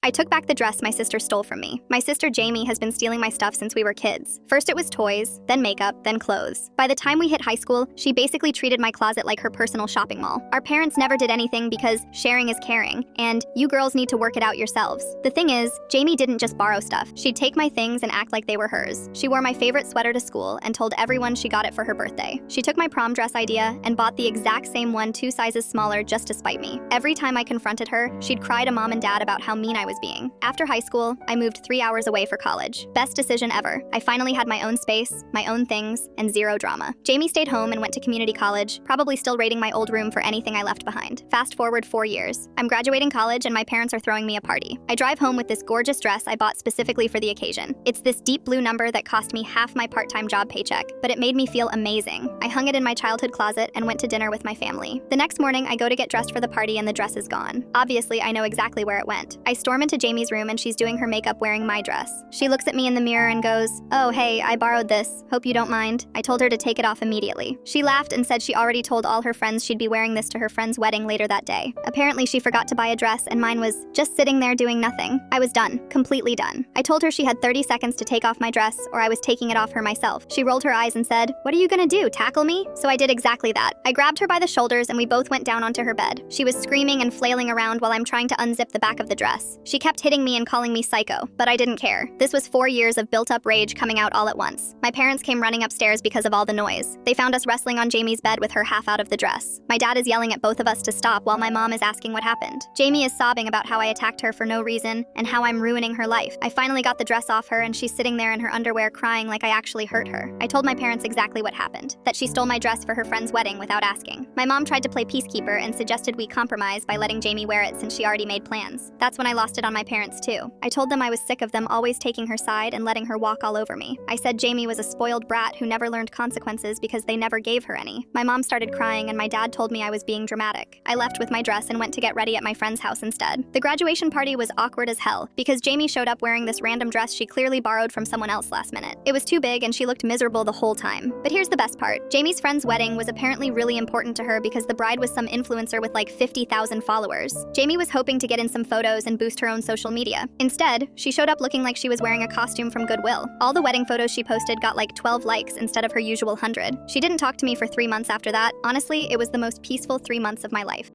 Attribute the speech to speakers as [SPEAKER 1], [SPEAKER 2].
[SPEAKER 1] I took back the dress my sister stole from me. My sister Jamie has been stealing my stuff since we were kids. First it was toys, then makeup, then clothes. By the time we hit high school, she basically treated my closet like her personal shopping mall. Our parents never did anything because sharing is caring, and you girls need to work it out yourselves. The thing is, Jamie didn't just borrow stuff. She'd take my things and act like they were hers. She wore my favorite sweater to school and told everyone she got it for her birthday. She took my prom dress idea and bought the exact same one 2 sizes smaller just to spite me. Every time I confronted her, she'd cry to mom and dad about how mean I was being. After high school, I moved 3 hours away for college. Best decision ever. I finally had my own space, my own things, and zero drama. Jamie stayed home and went to community college, probably still raiding my old room for anything I left behind. Fast forward 4 years. I'm graduating college and my parents are throwing me a party. I drive home with this gorgeous dress I bought specifically for the occasion. It's this deep blue number that cost me half my part-time job paycheck, but it made me feel amazing. I hung it in my childhood closet and went to dinner with my family. The next morning, I go to get dressed for the party and the dress is gone. Obviously, I know exactly where it went. I storm into Jamie's room and she's doing her makeup wearing my dress. She looks at me in the mirror and goes, "Oh, hey, I borrowed this. Hope you don't mind." I told her to take it off immediately. She laughed and said she already told all her friends she'd be wearing this to her friend's wedding later that day. Apparently, she forgot to buy a dress and mine was just sitting there doing nothing. I was done. Completely done. I told her she had 30 seconds to take off my dress or I was taking it off her myself. She rolled her eyes and said, "What are you gonna do, tackle me?" So I did exactly that. I grabbed her by the shoulders and we both went down onto her bed. She was screaming and flailing around while I'm trying to unzip the back of the dress. She kept hitting me and calling me psycho, but I didn't care. This was 4 years of built-up rage coming out all at once. My parents came running upstairs because of all the noise. They found us wrestling on Jamie's bed with her half out of the dress. My dad is yelling at both of us to stop while my mom is asking what happened. Jamie is sobbing about how I attacked her for no reason and how I'm ruining her life. I finally got the dress off her and she's sitting there in her underwear crying like I actually hurt her. I told my parents exactly what happened, that she stole my dress for her friend's wedding without asking. My mom tried to play peacekeeper and suggested we compromise by letting Jamie wear it since she already made plans. That's when I lost it on my parents too. I told them I was sick of them always taking her side and letting her walk all over me. I said Jamie was a spoiled brat who never learned consequences because they never gave her any. My mom started crying and my dad told me I was being dramatic. I left with my dress and went to get ready at my friend's house instead. The graduation party was awkward as hell because Jamie showed up wearing this random dress she clearly borrowed from someone else last minute. It was too big and she looked miserable the whole time. But here's the best part. Jamie's friend's wedding was apparently really important to her because the bride was some influencer with like 50,000 followers. Jamie was hoping to get in some photos and boost her own social media. Instead, she showed up looking like she was wearing a costume from Goodwill. All the wedding photos she posted got like 12 likes instead of her usual 100. She didn't talk to me for 3 months after that. Honestly, it was the most peaceful 3 months of my life.